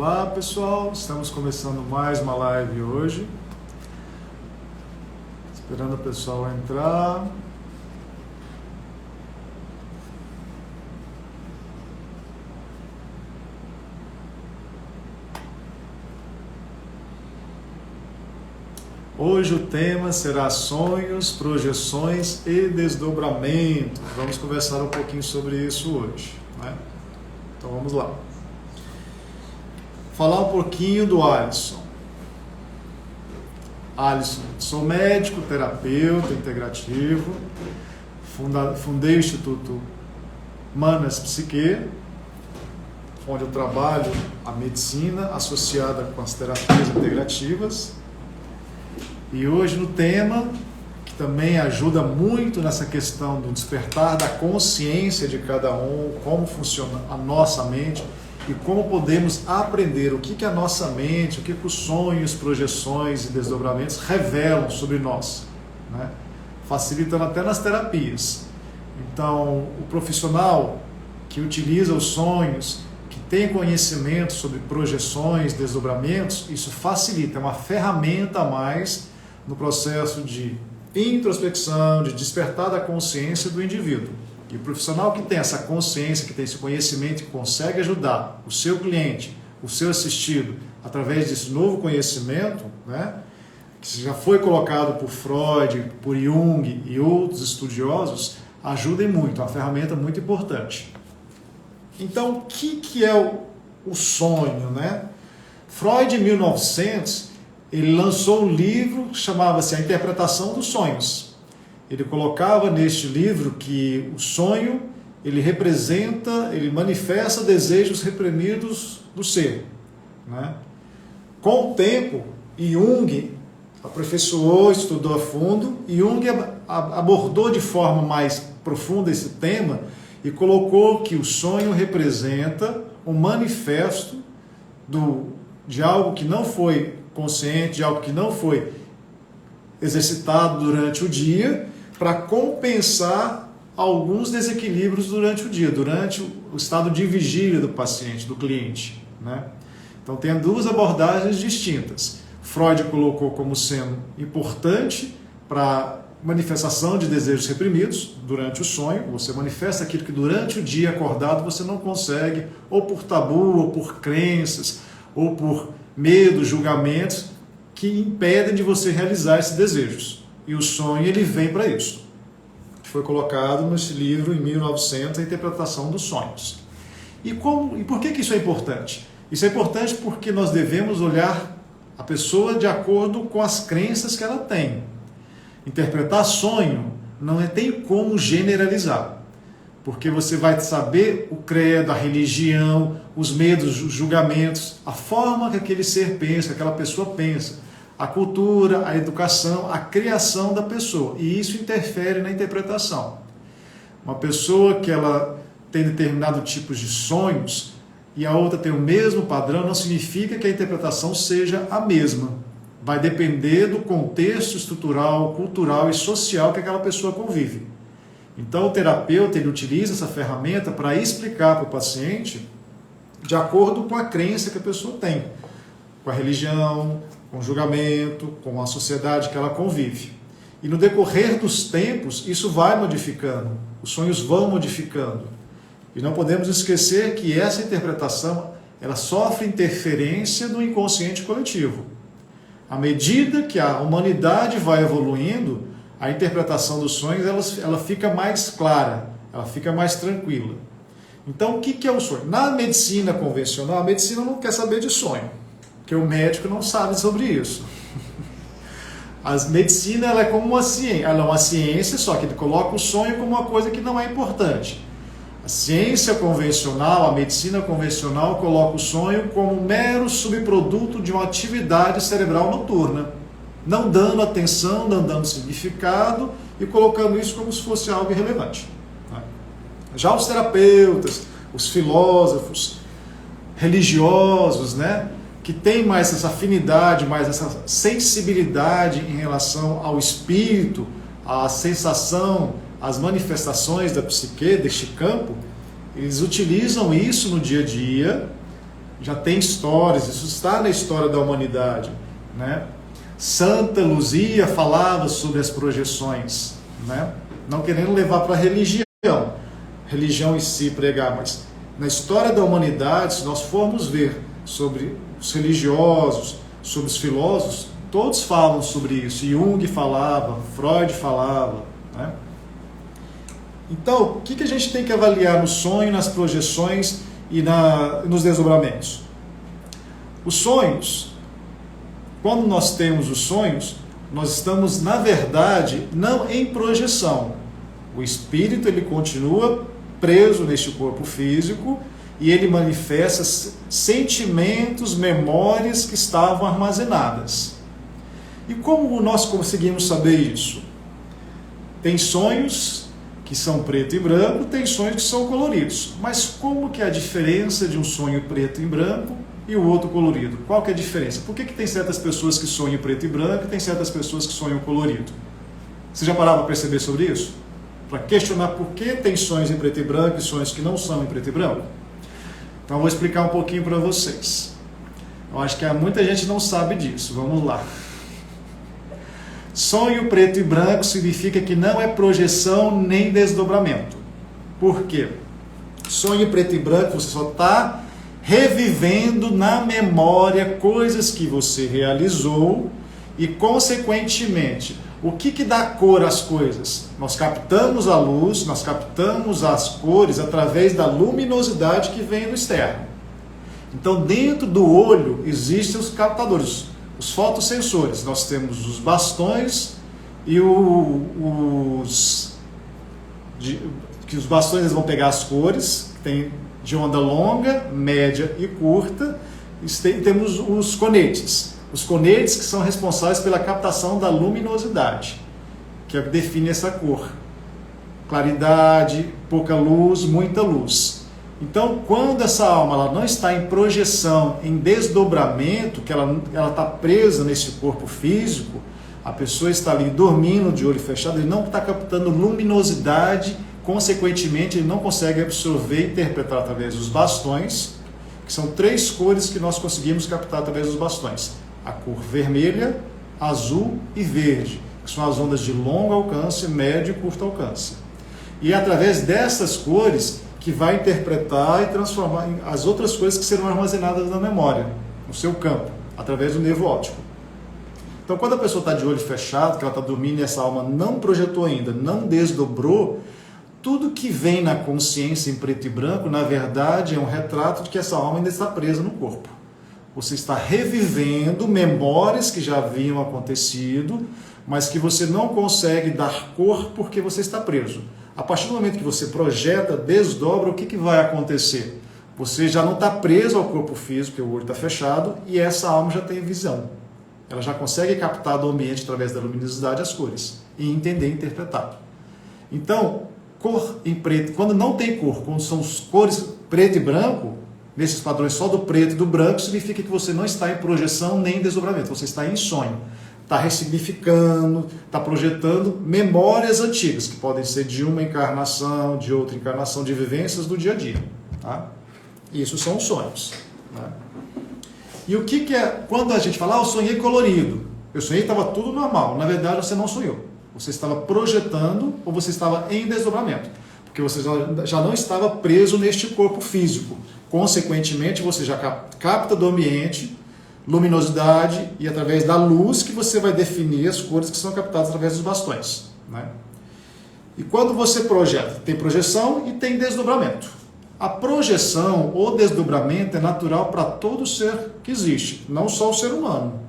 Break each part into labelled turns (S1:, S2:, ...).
S1: Olá pessoal, estamos começando mais uma live hoje, esperando o pessoal entrar. Hoje o tema será sonhos, projeções e desdobramentos. Vamos conversar um pouquinho sobre isso hoje, né? Então vamos lá. Falar um pouquinho do Alisson. Alisson, sou médico, terapeuta integrativo, fundei o Instituto Manas Psique, onde eu trabalho a medicina associada com as terapias integrativas. E hoje no tema, que também ajuda muito nessa questão do despertar da consciência de cada um, como funciona a nossa mente e como podemos aprender o que a nossa mente, o que os sonhos, projeções e desdobramentos revelam sobre nós, né? Facilitando até nas terapias. Então, o profissional que utiliza os sonhos, que tem conhecimento sobre projeções, desdobramentos, isso facilita, é uma ferramenta a mais no processo de introspecção, de despertar da consciência do indivíduo. E o profissional que tem essa consciência, que tem esse conhecimento, que consegue ajudar o seu cliente, o seu assistido, através desse novo conhecimento, né, que já foi colocado por Freud, por Jung e outros estudiosos, ajudem muito, é uma ferramenta muito importante. Então, o que é o sonho, né? Freud, em 1900, ele lançou um livro que chamava-se A Interpretação dos Sonhos. Ele colocava neste livro que o sonho, ele representa, ele manifesta desejos reprimidos do ser, né? Com o tempo, Jung aperfeiçoou, estudou a fundo, e Jung abordou de forma mais profunda esse tema e colocou que o sonho representa um manifesto de algo que não foi consciente, de algo que não foi exercitado durante o dia, para compensar alguns desequilíbrios durante o dia, durante o estado de vigília do paciente, do cliente, né? Então tem duas abordagens distintas. Freud colocou como sendo importante para manifestação de desejos reprimidos durante o sonho. Você manifesta aquilo que durante o dia acordado você não consegue, ou por tabu, ou por crenças, ou por medo, julgamentos que impedem de você realizar esses desejos. E o sonho, ele vem para isso. Foi colocado nesse livro, em 1900, A Interpretação dos Sonhos. E por que isso é importante? Isso é importante porque nós devemos olhar a pessoa de acordo com as crenças que ela tem. Interpretar sonho não tem como generalizar. Porque você vai saber o credo, a religião, os medos, os julgamentos, a forma que aquele ser pensa, que aquela pessoa pensa, a cultura, a educação, a criação da pessoa. E isso interfere na interpretação. Uma pessoa que ela tem determinado tipo de sonhos e a outra tem o mesmo padrão, não significa que a interpretação seja a mesma. Vai depender do contexto estrutural, cultural e social que aquela pessoa convive. Então o terapeuta, ele utiliza essa ferramenta para explicar para o paciente de acordo com a crença que a pessoa tem, com a religião, com o julgamento, com a sociedade que ela convive. E no decorrer dos tempos, isso vai modificando, os sonhos vão modificando. E não podemos esquecer que essa interpretação, ela sofre interferência do inconsciente coletivo. À medida que a humanidade vai evoluindo, a interpretação dos sonhos ela fica mais clara, ela fica mais tranquila. Então, o que é o sonho? Na medicina convencional, a medicina não quer saber de sonho, porque o médico não sabe sobre isso. A medicina ela é como uma ciência, ela é uma ciência, só que ele coloca o sonho como uma coisa que não é importante. A ciência convencional, a medicina convencional, coloca o sonho como um mero subproduto de uma atividade cerebral noturna, não dando atenção, não dando significado e colocando isso como se fosse algo irrelevante. Já os terapeutas, os filósofos, religiosos, né, que têm mais essa afinidade, mais essa sensibilidade em relação ao espírito, à sensação, às manifestações da psique, deste campo, eles utilizam isso no dia a dia já tem histórias, isso está na história da humanidade, né? Santa Luzia falava sobre as projeções, né? Não querendo levar para a religião em si pregar, mas na história da humanidade, se nós formos ver sobre os religiosos, sobre os filósofos, todos falam sobre isso. Jung falava, Freud falava, né? Então, o que a gente tem que avaliar no sonho, nas projeções e nos desdobramentos? Os sonhos, quando nós temos os sonhos, nós estamos, na verdade, não em projeção. O espírito, ele continua preso neste corpo físico e ele manifesta sentimentos, memórias que estavam armazenadas. E como nós conseguimos saber isso? Tem sonhos que são preto e branco, tem sonhos que são coloridos. Mas como que é a diferença de um sonho preto e branco e o outro colorido? Qual que é a diferença? Por que tem certas pessoas que sonham preto e branco e tem certas pessoas que sonham colorido? Você já parava para perceber sobre isso? Para questionar por que tem sonhos em preto e branco e sonhos que não são em preto e branco? Então eu vou explicar um pouquinho para vocês. Eu acho que muita gente não sabe disso. Vamos lá. Sonho preto e branco significa que não é projeção nem desdobramento. Por quê? Sonho preto e branco, você só está revivendo na memória coisas que você realizou e, consequentemente, o que dá cor às coisas? Nós captamos a luz, nós captamos as cores através da luminosidade que vem do externo. Então, dentro do olho existem os captadores, os fotossensores. Nós temos os bastões e os bastões eles vão pegar as cores, tem de onda longa, média e curta, e temos os conetes. Os conetes que são responsáveis pela captação da luminosidade, que define essa cor. Claridade, pouca luz, muita luz. Então, quando essa alma ela não está em projeção, em desdobramento, que ela está presa nesse corpo físico, a pessoa está ali dormindo de olho fechado, ele não está captando luminosidade, consequentemente ele não consegue absorver e interpretar através dos bastões, que são 3 cores que nós conseguimos captar através dos bastões. A cor vermelha, azul e verde, que são as ondas de longo alcance, médio e curto alcance. E é através dessas cores que vai interpretar e transformar em as outras coisas que serão armazenadas na memória, no seu campo, através do nervo óptico. Então, quando a pessoa está de olho fechado, que ela está dormindo e essa alma não projetou ainda, não desdobrou, tudo que vem na consciência em preto e branco, na verdade, é um retrato de que essa alma ainda está presa no corpo. Você está revivendo memórias que já haviam acontecido, mas que você não consegue dar cor porque você está preso. A partir do momento que você projeta, desdobra, o que vai acontecer? Você já não está preso ao corpo físico, porque o olho está fechado, e essa alma já tem visão. Ela já consegue captar do ambiente, através da luminosidade, as cores, e entender e interpretar. Então, cor em preto, quando não tem cor, quando são as cores preto e branco, nesses padrões só do preto e do branco, significa que você não está em projeção nem em desdobramento, você está em sonho. Está ressignificando, está projetando memórias antigas, que podem ser de uma encarnação, de outra encarnação, de vivências do dia a dia. Tá? Isso são os sonhos. Né? E o que é, quando a gente fala, eu sonhei colorido, eu sonhei que estava tudo normal, na verdade você não sonhou. Você estava projetando ou você estava em desdobramento, porque você já não estava preso neste corpo físico. Consequentemente, você já capta do ambiente luminosidade e através da luz que você vai definir as cores que são captadas através dos bastões. Né? E quando você projeta, tem projeção e tem desdobramento. A projeção ou desdobramento é natural para todo ser que existe, não só o ser humano.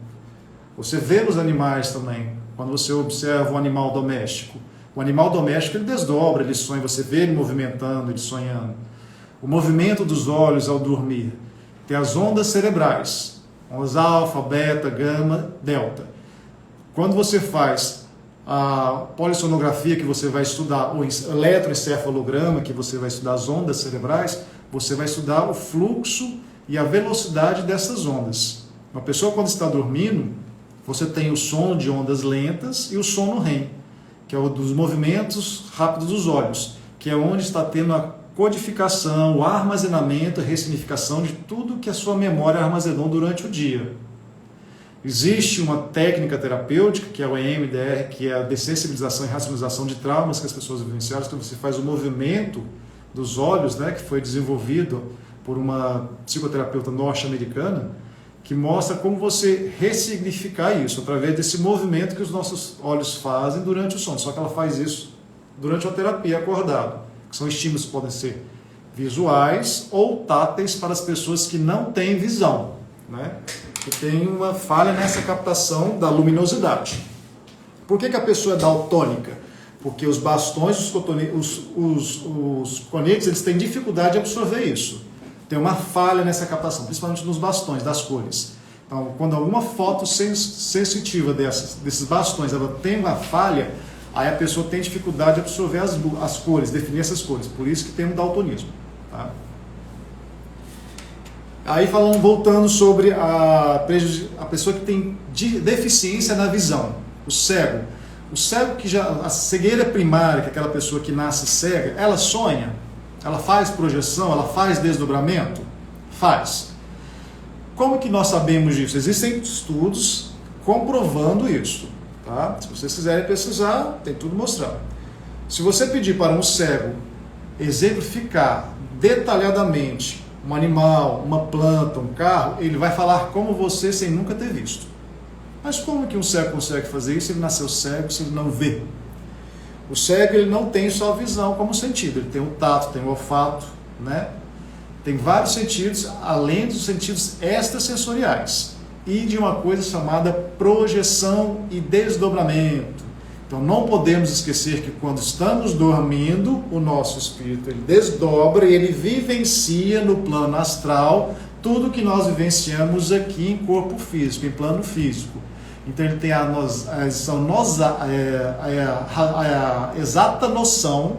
S1: Você vê nos animais também, quando você observa um animal doméstico. O animal doméstico ele desdobra, ele sonha, você vê ele movimentando, ele sonhando. O movimento dos olhos ao dormir. Tem as ondas cerebrais. Ondas alfa, beta, gama, delta. Quando você faz a polissonografia, que você vai estudar, o eletroencefalograma, que você vai estudar as ondas cerebrais, você vai estudar o fluxo e a velocidade dessas ondas. Uma pessoa, quando está dormindo, você tem o sono de ondas lentas e o sono REM, que é o dos movimentos rápidos dos olhos, que é onde está tendo a codificação, o armazenamento, a ressignificação de tudo que a sua memória armazenou durante o dia. Existe uma técnica terapêutica, que é o EMDR, que é a dessensibilização e racionalização de traumas que as pessoas vivenciaram, que você faz o movimento dos olhos, né, que foi desenvolvido por uma psicoterapeuta norte-americana, que mostra como você ressignificar isso, através desse movimento que os nossos olhos fazem durante o sono. Só que ela faz isso durante a terapia acordado, que são estímulos que podem ser visuais ou táteis para as pessoas que não têm visão, né? Que tem uma falha nessa captação da luminosidade. Por que a pessoa é daltônica? Porque os bastões, os conetes, eles têm dificuldade de absorver isso. Tem uma falha nessa captação, principalmente nos bastões, das cores. Então, quando alguma foto sensitiva desses bastões ela tem uma falha, aí a pessoa tem dificuldade de absorver as cores, definir essas cores. Por isso que tem um daltonismo. Tá? Aí voltando sobre a pessoa que tem deficiência na visão, o cego. O cego a cegueira primária, que é aquela pessoa que nasce cega, ela sonha? Ela faz projeção? Ela faz desdobramento? Faz. Como que nós sabemos disso? Existem estudos comprovando isso. Tá? Se vocês quiserem pesquisar, tem tudo mostrando. Se você pedir para um cego exemplificar detalhadamente um animal, uma planta, um carro, ele vai falar como você sem nunca ter visto. Mas como que um cego consegue fazer isso se ele nasceu cego, se ele não vê? O cego ele não tem só a visão como sentido, ele tem o tato, tem o olfato, né? Tem vários sentidos, além dos sentidos extrasensoriais. E de uma coisa chamada projeção e desdobramento. Então não podemos esquecer que quando estamos dormindo, o nosso espírito ele desdobra e ele vivencia no plano astral tudo que nós vivenciamos aqui em corpo físico, em plano físico. Então ele tem a exata noção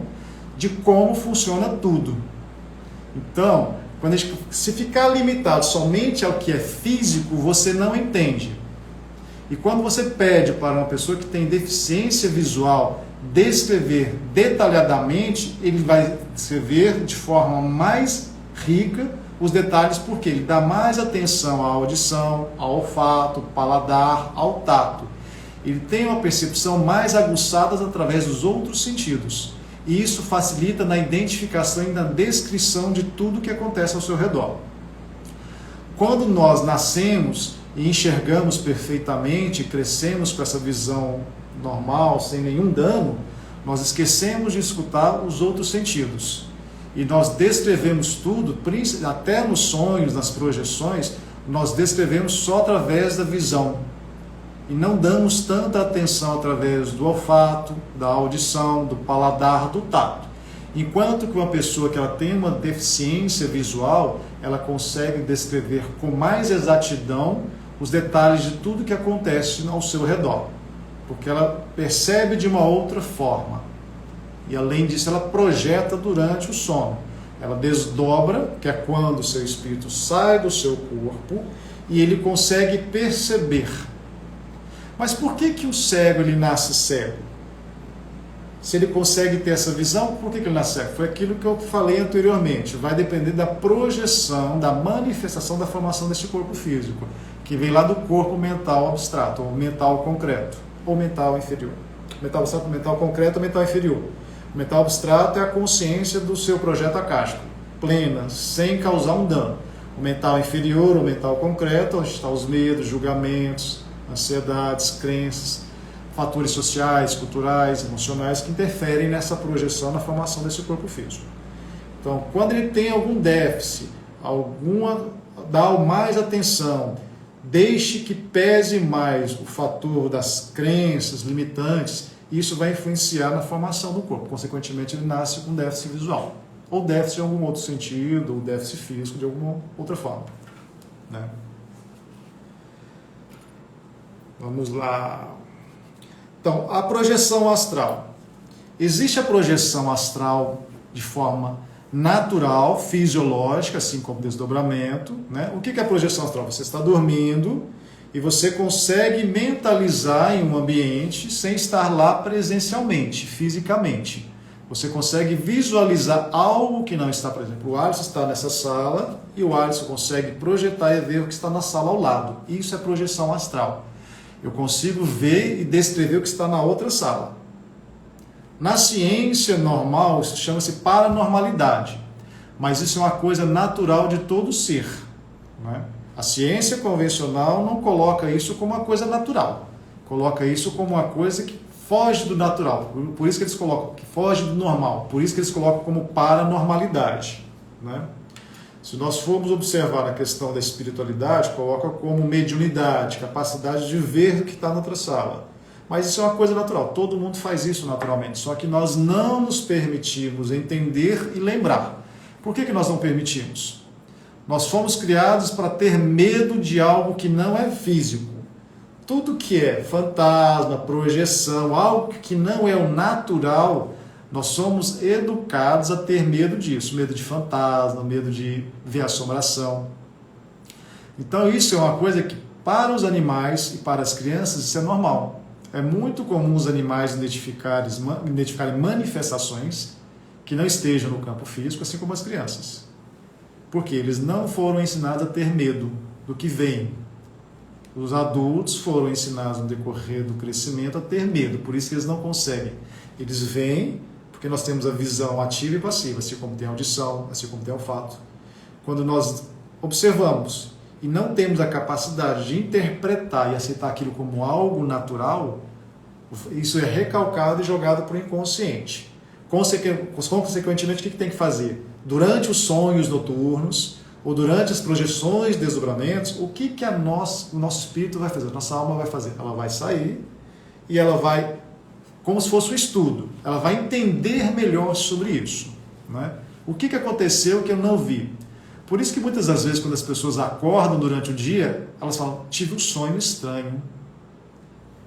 S1: de como funciona tudo. Então, quando a gente se ficar limitado somente ao que é físico, você não entende. E quando você pede para uma pessoa que tem deficiência visual descrever detalhadamente, ele vai descrever de forma mais rica os detalhes, porque ele dá mais atenção à audição, ao olfato, ao paladar, ao tato. Ele tem uma percepção mais aguçada através dos outros sentidos. E isso facilita na identificação e na descrição de tudo que acontece ao seu redor. Quando nós nascemos e enxergamos perfeitamente, crescemos com essa visão normal, sem nenhum dano, nós esquecemos de escutar os outros sentidos. E nós descrevemos tudo, até nos sonhos, nas projeções, nós descrevemos só através da visão. E não damos tanta atenção através do olfato, da audição, do paladar, do tato. Enquanto que uma pessoa que ela tem uma deficiência visual, ela consegue descrever com mais exatidão os detalhes de tudo que acontece ao seu redor. Porque ela percebe de uma outra forma. E além disso, ela projeta durante o sono. Ela desdobra, que é quando o seu espírito sai do seu corpo e ele consegue perceber. Mas por que o cego ele nasce cego? Se ele consegue ter essa visão, por que ele nasce cego? Foi aquilo que eu falei anteriormente. Vai depender da projeção, da manifestação da formação desse corpo físico, que vem lá do corpo mental abstrato, ou mental concreto, ou mental inferior. Mental abstrato, mental concreto, mental inferior. O mental abstrato é a consciência do seu projeto acástico, plena, sem causar um dano. O mental inferior, o mental concreto, onde estão os medos, julgamentos, ansiedades, crenças, fatores sociais, culturais, emocionais que interferem nessa projeção, na formação desse corpo físico. Então, quando ele tem algum déficit, dá mais atenção, deixe que pese mais o fator das crenças limitantes, isso vai influenciar na formação do corpo. Consequentemente, ele nasce com déficit visual. Ou déficit em algum outro sentido, ou déficit físico de alguma outra forma. Né? Vamos lá. Então, a projeção astral. Existe a projeção astral de forma natural, fisiológica, assim como desdobramento. Né? O que é a projeção astral? Você está dormindo e você consegue mentalizar em um ambiente sem estar lá presencialmente, fisicamente. Você consegue visualizar algo que não está, por exemplo, o Alisson está nessa sala e o Alisson consegue projetar e ver o que está na sala ao lado. Isso é projeção astral. Eu consigo ver e descrever o que está na outra sala. Na ciência normal, isso chama-se paranormalidade, mas isso é uma coisa natural de todo ser, né? A ciência convencional não coloca isso como uma coisa natural, coloca isso como uma coisa que foge do natural, por isso que eles colocam que foge do normal, por isso que eles colocam como paranormalidade, né? Se nós formos observar a questão da espiritualidade, coloca como mediunidade, capacidade de ver o que está na outra sala. Mas isso é uma coisa natural, todo mundo faz isso naturalmente, só que nós não nos permitimos entender e lembrar. Por que nós não permitimos? Nós fomos criados para ter medo de algo que não é físico. Tudo que é fantasma, projeção, algo que não é o natural, nós somos educados a ter medo disso. Medo de fantasma, medo de ver assombração. Então isso é uma coisa que para os animais e para as crianças isso é normal. É muito comum os animais identificarem manifestações que não estejam no campo físico, assim como as crianças. Porque eles não foram ensinados a ter medo do que vem. Os adultos foram ensinados no decorrer do crescimento a ter medo, por isso que eles não conseguem. Eles veem, porque nós temos a visão ativa e passiva, assim como tem a audição, assim como tem o olfato. Quando nós observamos e não temos a capacidade de interpretar e aceitar aquilo como algo natural, isso é recalcado e jogado para o inconsciente. Consequentemente, o que tem que fazer? Durante os sonhos noturnos, ou durante as projeções, desdobramentos, o que o nosso espírito vai fazer? A nossa alma vai fazer? Ela vai sair e ela vai, como se fosse um estudo, ela vai entender melhor sobre isso, né? O que aconteceu que eu não vi? Por isso que muitas das vezes, quando as pessoas acordam durante o dia, elas falam, tive um sonho estranho.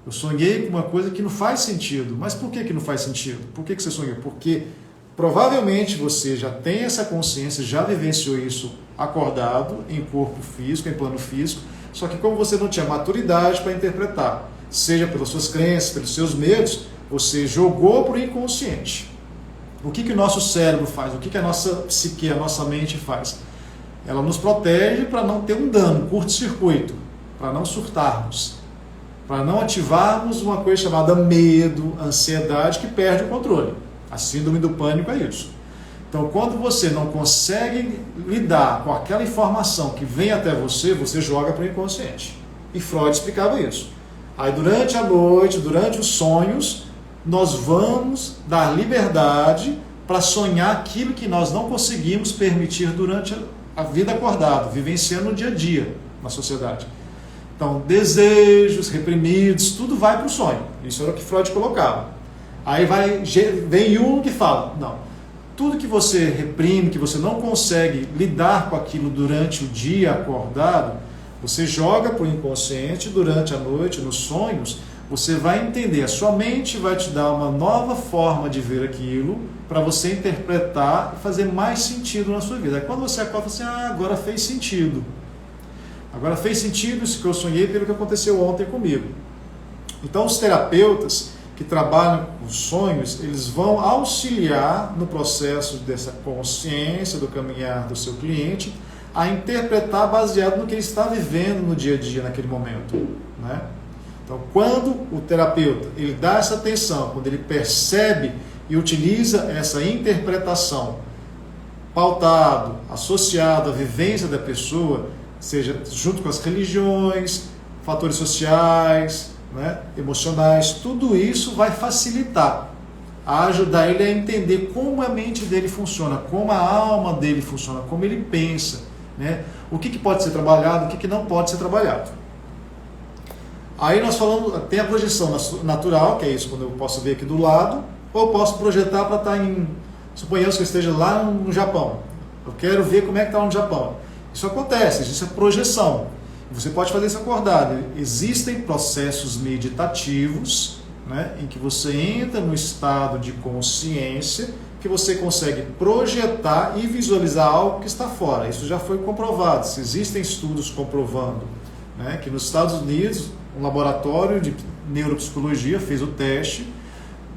S1: Eu sonhei com uma coisa que não faz sentido. Mas por que não faz sentido? Por que você sonhou? Porque provavelmente você já tem essa consciência, já vivenciou isso acordado, em corpo físico, em plano físico, só que como você não tinha maturidade para interpretar, seja pelas suas crenças, pelos seus medos, você jogou para o inconsciente. O que o nosso cérebro faz? O que a nossa psique, a nossa mente faz? Ela nos protege para não ter um dano, um curto-circuito, para não surtarmos, para não ativarmos uma coisa chamada medo, ansiedade, que perde o controle. A síndrome do pânico é isso. Então, quando você não consegue lidar com aquela informação que vem até você, você joga para o inconsciente. E Freud explicava isso. Aí, durante a noite, durante os sonhos, nós vamos dar liberdade para sonhar aquilo que nós não conseguimos permitir durante a vida acordada, vivenciando o dia a dia na sociedade. Então, desejos reprimidos, tudo vai para o sonho. Isso era o que Freud colocava. Aí vem Jung que fala, não, tudo que você reprime, que você não consegue lidar com aquilo durante o dia acordado, você joga para o inconsciente durante a noite, nos sonhos, você vai entender, a sua mente vai te dar uma nova forma de ver aquilo, para você interpretar e fazer mais sentido na sua vida. Aí quando você acorda, você agora fez sentido. Agora fez sentido isso que eu sonhei pelo que aconteceu ontem comigo. Então os terapeutas que trabalham com sonhos, eles vão auxiliar no processo dessa consciência do caminhar do seu cliente a interpretar baseado no que ele está vivendo no dia a dia naquele momento, né? Então, quando o terapeuta ele dá essa atenção, quando ele percebe e utiliza essa interpretação pautado, associado à vivência da pessoa, seja junto com as religiões, fatores sociais, né, emocionais, tudo isso vai facilitar, a ajudar ele a entender como a mente dele funciona, como a alma dele funciona, como ele pensa, né, o que pode ser trabalhado, o que não pode ser trabalhado. Aí nós falamos, tem a projeção natural, que é isso, quando eu posso ver aqui do lado, ou eu posso projetar para estar suponhamos que eu esteja lá no Japão, eu quero ver como é que está no Japão. Isso acontece, isso é projeção. Você pode fazer isso acordado. Existem processos meditativos, né, em que você entra no estado de consciência, que você consegue projetar e visualizar algo que está fora. Isso já foi comprovado. Existem estudos comprovando, né, que nos Estados Unidos, um laboratório de neuropsicologia fez o teste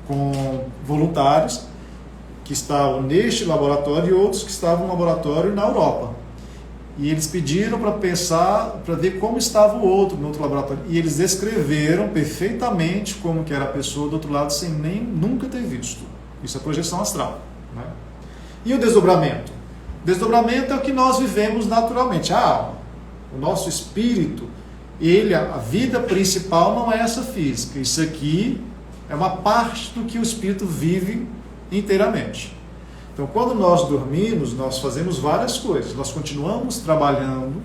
S1: com voluntários que estavam neste laboratório e outros que estavam no laboratório na Europa. E eles pediram para pensar, para ver como estava o outro no outro laboratório. E eles descreveram perfeitamente como que era a pessoa do outro lado sem nem nunca ter visto. Isso é projeção astral, né? E o desdobramento? O desdobramento é o que nós vivemos naturalmente. O nosso espírito, a vida principal não é essa física. Isso aqui é uma parte do que o espírito vive inteiramente. Então, quando nós dormimos, nós fazemos várias coisas. Nós continuamos trabalhando.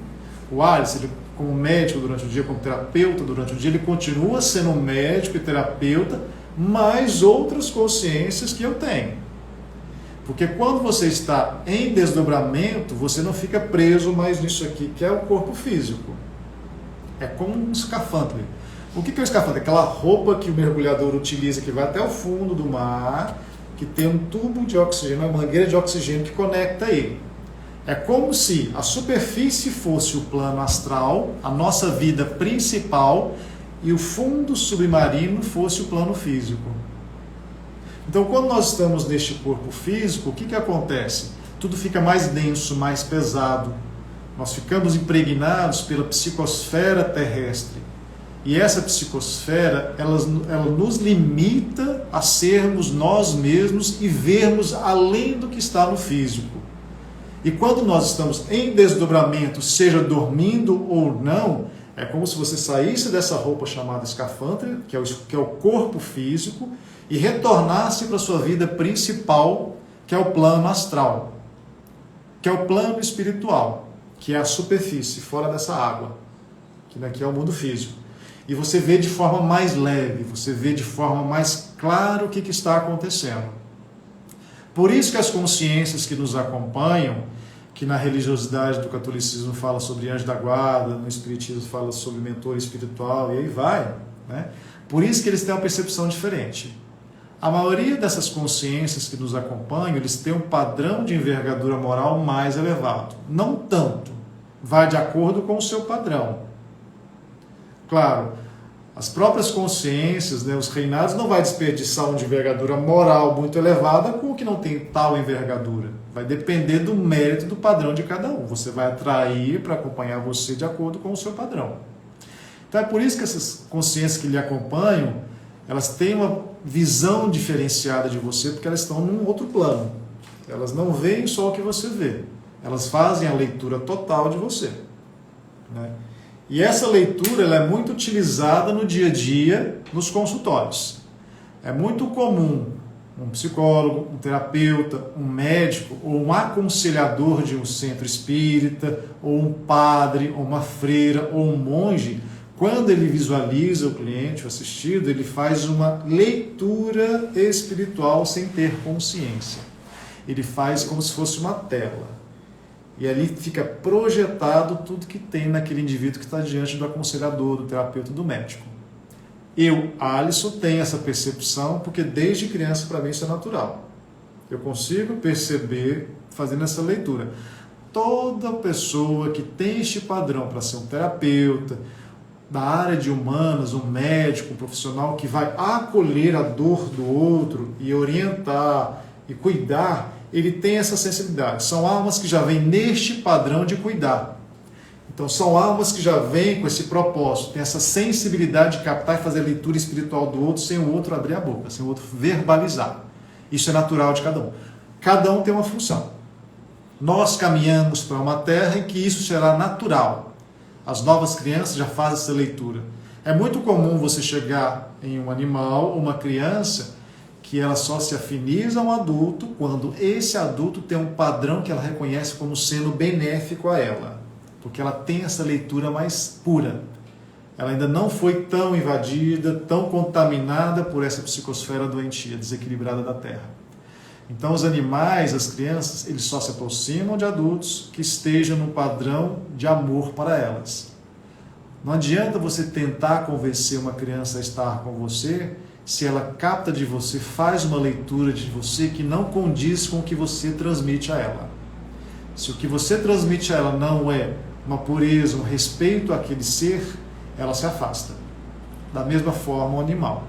S1: O Alice, ele, como médico durante o dia, como terapeuta durante o dia, ele continua sendo médico e terapeuta, mais outras consciências que eu tenho. Porque quando você está em desdobramento, você não fica preso mais nisso aqui, que é o corpo físico. É como um escafandro. O que é o escafandro? Aquela roupa que o mergulhador utiliza, que vai até o fundo do mar, que tem um tubo de oxigênio, uma mangueira de oxigênio que conecta ele. É como se a superfície fosse o plano astral, a nossa vida principal, e o fundo submarino fosse o plano físico. Então, quando nós estamos neste corpo físico, o que acontece? Tudo fica mais denso, mais pesado. Nós ficamos impregnados pela psicosfera terrestre. E essa psicosfera, ela nos limita a sermos nós mesmos e vermos além do que está no físico. E quando nós estamos em desdobramento, seja dormindo ou não, é como se você saísse dessa roupa chamada escafandro, que é o corpo físico, e retornasse para a sua vida principal, que é o plano astral, que é o plano espiritual, que é a superfície, fora dessa água, que daqui é o mundo físico. E você vê de forma mais leve, você vê de forma mais clara o que está acontecendo. Por isso que as consciências que nos acompanham, que na religiosidade do catolicismo fala sobre anjo da guarda, no espiritismo fala sobre mentor espiritual, e aí vai, né? Por isso que eles têm uma percepção diferente. A maioria dessas consciências que nos acompanham, eles têm um padrão de envergadura moral mais elevado. Não tanto, vai de acordo com o seu padrão. Claro, as próprias consciências, né, os reinados, não vai desperdiçar uma envergadura moral muito elevada com o que não tem tal envergadura. Vai depender do mérito do padrão de cada um. Você vai atrair para acompanhar você de acordo com o seu padrão. Então é por isso que essas consciências que lhe acompanham, elas têm uma visão diferenciada de você, porque elas estão num outro plano. Elas não veem só o que você vê. Elas fazem a leitura total de você, né? E essa leitura ela é muito utilizada no dia a dia, nos consultórios. É muito comum um psicólogo, um terapeuta, um médico ou um aconselhador de um centro espírita, ou um padre, ou uma freira, ou um monge, quando ele visualiza o cliente, o assistido, ele faz uma leitura espiritual sem ter consciência. Ele faz como se fosse uma tela. E ali fica projetado tudo que tem naquele indivíduo que está diante do aconselhador, do terapeuta, do médico. Eu, Alisson, tenho essa percepção porque desde criança para mim isso é natural. Eu consigo perceber fazendo essa leitura. Toda pessoa que tem este padrão para ser um terapeuta, da área de humanas, um médico, um profissional que vai acolher a dor do outro e orientar e cuidar, ele tem essa sensibilidade. São almas que já vêm neste padrão de cuidar. Então são almas que já vêm com esse propósito, tem essa sensibilidade de captar e fazer a leitura espiritual do outro sem o outro abrir a boca, sem o outro verbalizar. Isso é natural de cada um. Cada um tem uma função. Nós caminhamos para uma terra em que isso será natural. As novas crianças já fazem essa leitura. É muito comum você chegar em um animal ou uma criança que ela só se afiniza a um adulto quando esse adulto tem um padrão que ela reconhece como sendo benéfico a ela, porque ela tem essa leitura mais pura. Ela ainda não foi tão invadida, tão contaminada por essa psicosfera doentia, desequilibrada da Terra. Então os animais, as crianças, eles só se aproximam de adultos que estejam no padrão de amor para elas. Não adianta você tentar convencer uma criança a estar com você se ela capta de você, faz uma leitura de você que não condiz com o que você transmite a ela. Se o que você transmite a ela não é uma pureza, um respeito àquele ser, ela se afasta. Da mesma forma o animal.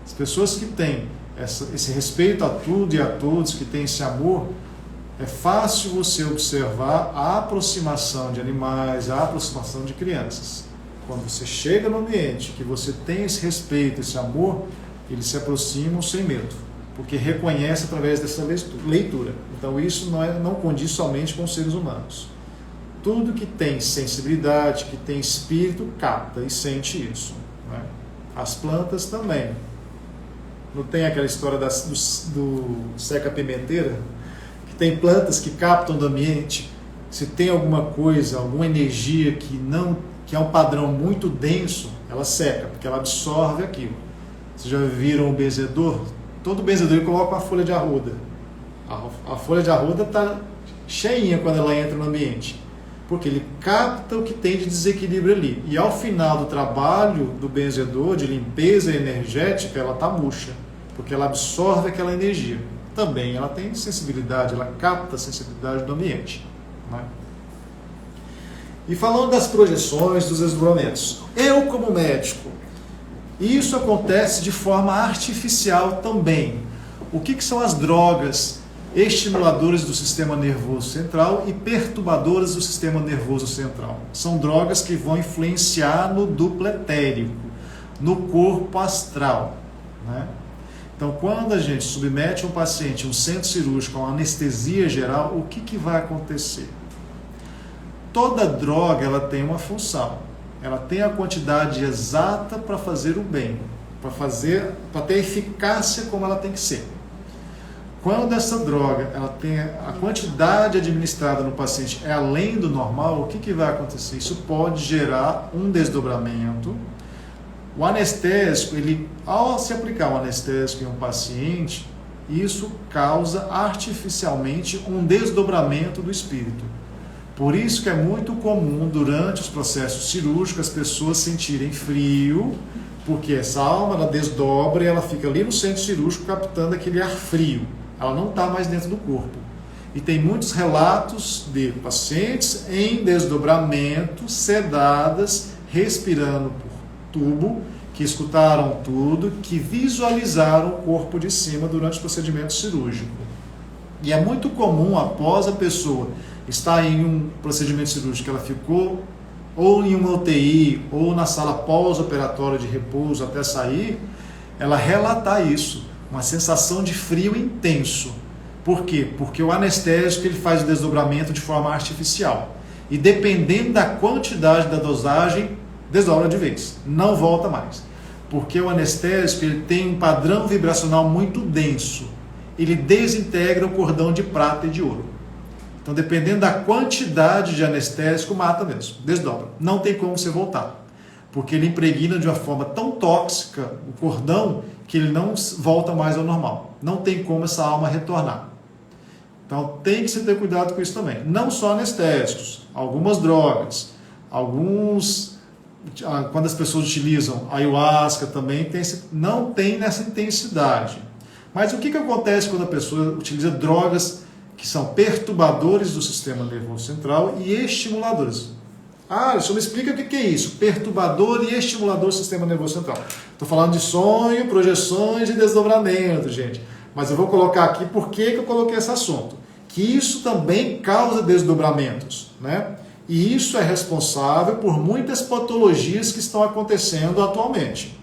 S1: As pessoas que têm esse respeito a tudo e a todos, que tem esse amor, é fácil você observar a aproximação de animais, a aproximação de crianças. Quando você chega no ambiente que você tem esse respeito, esse amor, eles se aproximam sem medo, porque reconhece através dessa leitura. Então isso não condiz somente com os seres humanos. Tudo que tem sensibilidade, que tem espírito, capta e sente isso, né? As plantas também. Não tem aquela história do seca-pimenteira? Que tem plantas que captam do ambiente. Se tem alguma coisa, alguma energia que é um padrão muito denso, ela seca, porque ela absorve aquilo. Vocês já viram o benzedor? Todo benzedor coloca uma folha de arruda. A folha de arruda está cheinha quando ela entra no ambiente, porque ele capta o que tem de desequilíbrio ali. E ao final do trabalho do benzedor, de limpeza energética, ela está murcha, porque ela absorve aquela energia. Também ela tem sensibilidade, ela capta a sensibilidade do ambiente, né? E falando das projeções, dos desdobramentos, eu como médico, isso acontece de forma artificial também. O que são as drogas estimuladoras do sistema nervoso central e perturbadoras do sistema nervoso central? São drogas que vão influenciar no duplo etérico, no corpo astral, né? Então, quando a gente submete um paciente a um centro cirúrgico, a uma anestesia geral, o que vai acontecer? Toda droga ela tem uma função, ela tem a quantidade exata para fazer o bem, para ter a eficácia como ela tem que ser. Quando essa droga ela tem a quantidade administrada no paciente é além do normal, o que vai acontecer? Isso pode gerar um desdobramento. O anestésico, ao se aplicar um anestésico em um paciente, isso causa artificialmente um desdobramento do espírito. Por isso que é muito comum, durante os processos cirúrgicos, as pessoas sentirem frio, porque essa alma ela desdobra e ela fica ali no centro cirúrgico captando aquele ar frio. Ela não está mais dentro do corpo. E tem muitos relatos de pacientes em desdobramento, sedadas, respirando por tubo, que escutaram tudo, que visualizaram o corpo de cima durante o procedimento cirúrgico. E é muito comum, após a pessoa estar em um procedimento cirúrgico, ela ficou ou em uma UTI, ou na sala pós-operatória de repouso até sair, ela relatar isso, uma sensação de frio intenso. Por quê? Porque o anestésico ele faz o desdobramento de forma artificial. E dependendo da quantidade da dosagem, desdobra de vez, não volta mais. Porque o anestésico ele tem um padrão vibracional muito denso. Ele desintegra o cordão de prata e de ouro. Então, dependendo da quantidade de anestésico, mata mesmo, desdobra. Não tem como você voltar. Porque ele impregna de uma forma tão tóxica o cordão que ele não volta mais ao normal. Não tem como essa alma retornar. Então, tem que se ter cuidado com isso também. Não só anestésicos, algumas drogas, quando as pessoas utilizam ayahuasca também, não tem nessa intensidade. Mas o que acontece quando a pessoa utiliza drogas que são perturbadores do sistema nervoso central e estimuladores? O senhor me explica o que é isso? Perturbador e estimulador do sistema nervoso central. Estou falando de sonho, projeções e desdobramento, gente. Mas eu vou colocar aqui por que eu coloquei esse assunto. Que isso também causa desdobramentos, né? E isso é responsável por muitas patologias que estão acontecendo atualmente.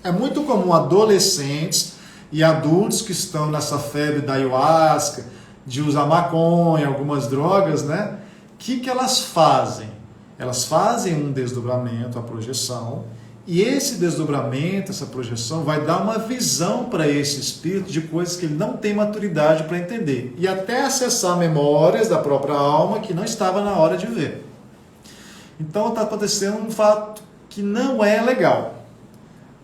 S1: É muito comum adolescentes e adultos que estão nessa febre da ayahuasca, de usar maconha, algumas drogas, né? O que elas fazem? Elas fazem um desdobramento, a projeção, e esse desdobramento, essa projeção, vai dar uma visão para esse espírito de coisas que ele não tem maturidade para entender. E até acessar memórias da própria alma que não estava na hora de ver. Então está acontecendo um fato que não é legal.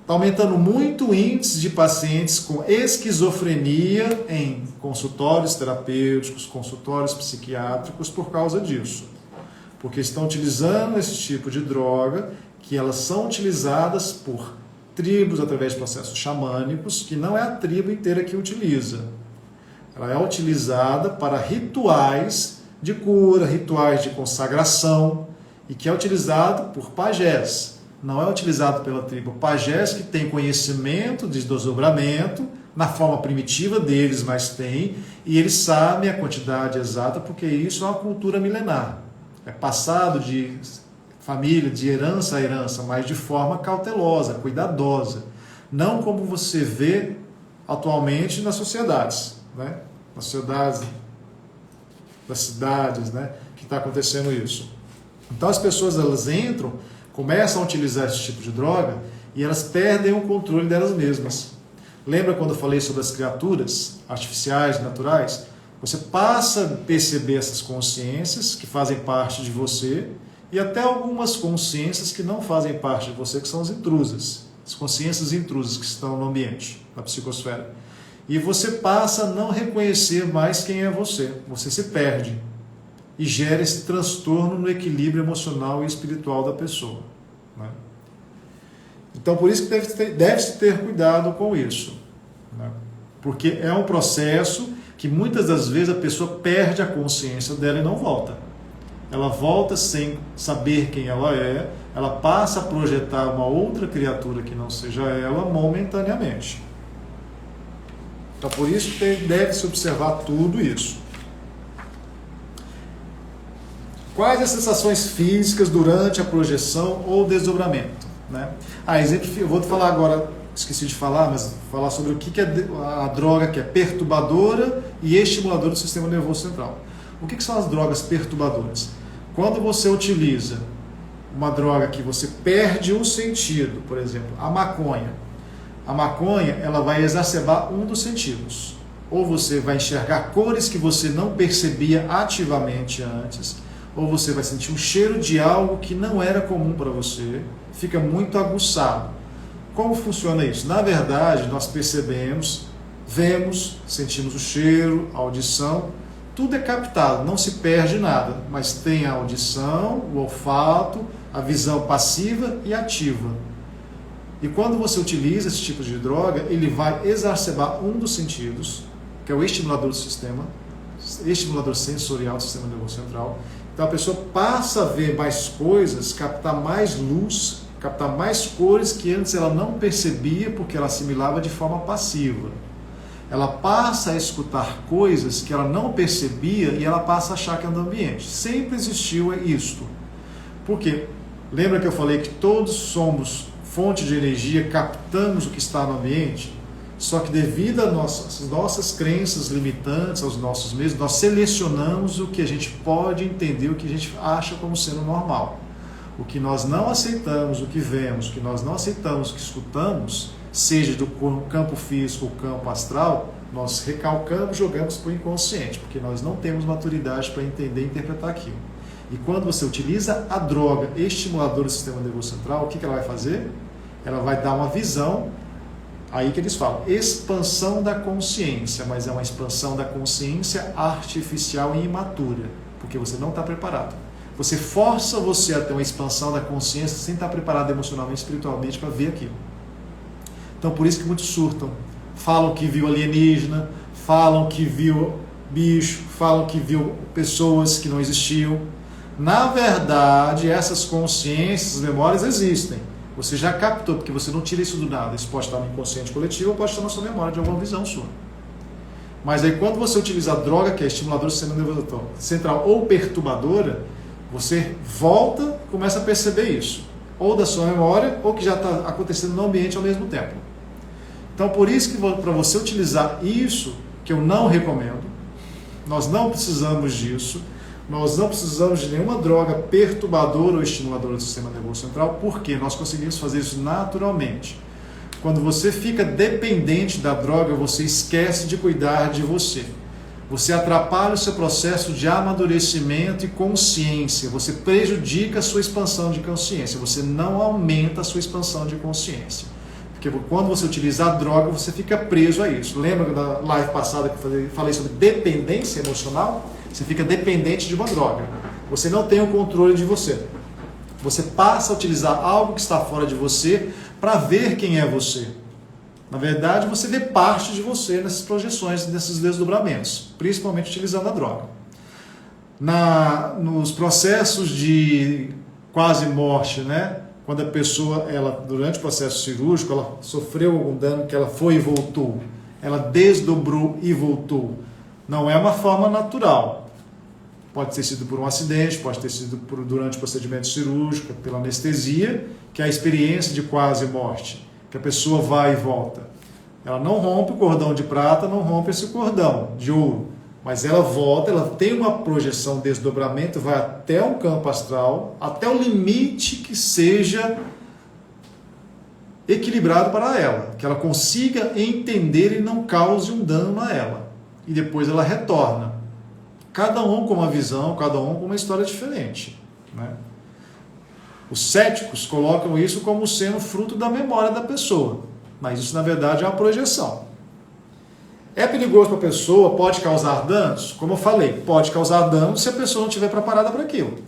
S1: Está aumentando muito o índice de pacientes com esquizofrenia em consultórios terapêuticos, consultórios psiquiátricos por causa disso. Porque estão utilizando esse tipo de droga, que elas são utilizadas por tribos através de processos xamânicos, que não é a tribo inteira que utiliza. Ela é utilizada para rituais de cura, rituais de consagração, e que é utilizado por pajés. Não é utilizado pela tribo. Pajés que tem conhecimento de desdobramento, na forma primitiva deles, mas tem, e eles sabem a quantidade exata, porque isso é uma cultura milenar. É passado de família, de herança a herança, mas de forma cautelosa, cuidadosa. Não como você vê atualmente nas sociedades, né? Nas sociedades das cidades, né? Que está acontecendo isso. Então as pessoas, elas entram, começam a utilizar esse tipo de droga e elas perdem o controle delas mesmas. Lembra quando eu falei sobre as criaturas artificiais, naturais? Você passa a perceber essas consciências que fazem parte de você e até algumas consciências que não fazem parte de você, que são as intrusas. As consciências intrusas que estão no ambiente, na psicosfera. E você passa a não reconhecer mais quem é você. Você se perde. E gera esse transtorno no equilíbrio emocional e espiritual da pessoa, né? Então, por isso que deve-se ter cuidado com isso, né? Porque é um processo que muitas das vezes a pessoa perde a consciência dela e não volta. Ela volta sem saber quem ela é, ela passa a projetar uma outra criatura que não seja ela momentaneamente. Então, por isso que deve-se observar tudo isso. Quais as sensações físicas durante a projeção ou desdobramento, né? Exemplo, eu vou te falar agora, esqueci de falar, mas falar sobre o que é a droga que é perturbadora e estimuladora do sistema nervoso central. O que são as drogas perturbadoras? Quando você utiliza uma droga que você perde um sentido, por exemplo, a maconha. A maconha, ela vai exacerbar um dos sentidos. Ou você vai enxergar cores que você não percebia ativamente antes, ou você vai sentir um cheiro de algo que não era comum para você, fica muito aguçado. Como funciona isso? Na verdade, nós percebemos, vemos, sentimos o cheiro, a audição, tudo é captado, não se perde nada, mas tem a audição, o olfato, a visão passiva e ativa. E quando você utiliza esse tipo de droga, ele vai exacerbar um dos sentidos, que é o estimulador do sistema, estimulador sensorial do sistema nervoso central. Então a pessoa passa a ver mais coisas, captar mais luz, captar mais cores que antes ela não percebia porque ela assimilava de forma passiva. Ela passa a escutar coisas que ela não percebia e ela passa a achar que é do ambiente. Sempre existiu isto. Por quê? Lembra que eu falei que todos somos fonte de energia, captamos o que está no ambiente? Só que devido às nossas crenças limitantes, aos nossos medos, nós selecionamos o que a gente pode entender, o que a gente acha como sendo normal. O que nós não aceitamos, o que vemos, o que nós não aceitamos, o que escutamos, seja do campo físico ou campo astral, nós recalcamos, jogamos para o inconsciente, porque nós não temos maturidade para entender e interpretar aquilo. E quando você utiliza a droga estimuladora do sistema nervoso central, o que ela vai fazer? Ela vai dar uma visão, aí que eles falam, expansão da consciência, mas é uma expansão da consciência artificial e imatura, porque você não está preparado. Você força você a ter uma expansão da consciência sem estar preparado emocionalmente, espiritualmente para ver aquilo. Então por isso que muitos surtam, falam que viu alienígena, falam que viu bicho, falam que viu pessoas que não existiam. Na verdade, essas consciências, memórias existem. Você já captou, porque você não tira isso do nada. Isso pode estar no inconsciente coletivo ou pode estar na sua memória de alguma visão sua. Mas aí quando você utiliza a droga, que é estimuladora do sistema nervoso central ou perturbadora, você volta e começa a perceber isso. Ou da sua memória, ou que já está acontecendo no ambiente ao mesmo tempo. Então por isso que para você utilizar isso, que eu não recomendo, nós não precisamos disso, nós não precisamos de nenhuma droga perturbadora ou estimuladora do sistema nervoso central, porque nós conseguimos fazer isso naturalmente. Quando você fica dependente da droga, você esquece de cuidar de você. Você atrapalha o seu processo de amadurecimento e consciência. Você prejudica a sua expansão de consciência. Você não aumenta a sua expansão de consciência. Porque quando você utiliza a droga, você fica preso a isso. Lembra da live passada que eu falei sobre dependência emocional? Você fica dependente de uma droga. Você não tem o controle de você. Você passa a utilizar algo que está fora de você para ver quem é você. Na verdade, você vê parte de você nessas projeções, nesses desdobramentos, principalmente utilizando a droga. Nos processos de quase morte, né? Quando a pessoa, durante o processo cirúrgico, ela sofreu algum dano que ela foi e voltou. ela desdobrou e voltou. Não é uma forma natural. Pode ter sido por um acidente, pode ter sido durante o procedimento cirúrgico, pela anestesia, que é a experiência de quase morte, que a pessoa vai e volta. Ela não rompe o cordão de prata, não rompe esse cordão de ouro, mas ela volta, ela tem uma projeção, desdobramento, vai até o campo astral, até o limite que seja equilibrado para ela, que ela consiga entender e não cause um dano a ela. E depois ela retorna. Cada um com uma visão, cada um com uma história diferente, né? Os céticos colocam isso como sendo fruto da memória da pessoa, mas isso na verdade é uma projeção. É perigoso para a pessoa, pode causar danos? Como eu falei, pode causar danos se a pessoa não estiver preparada para aquilo.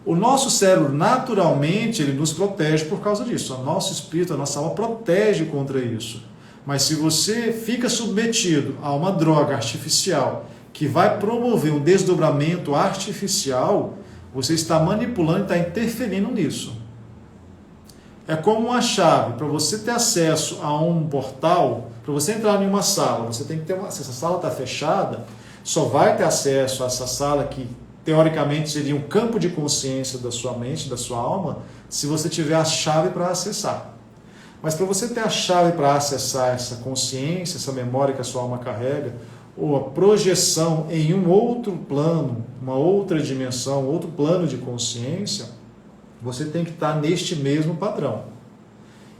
S1: O nosso cérebro, naturalmente, ele nos protege por causa disso. O nosso espírito, a nossa alma protege contra isso. Mas se você fica submetido a uma droga artificial que vai promover um desdobramento artificial, você está manipulando e está interferindo nisso. É como uma chave. Para você ter acesso a um portal, para você entrar em uma sala, você tem que ter se essa sala está fechada, só vai ter acesso a essa sala que teoricamente seria um campo de consciência da sua mente, da sua alma, se você tiver a chave para acessar. Mas para você ter a chave para acessar essa consciência, essa memória que a sua alma carrega, ou a projeção em um outro plano, uma outra dimensão, outro plano de consciência, você tem que estar neste mesmo padrão.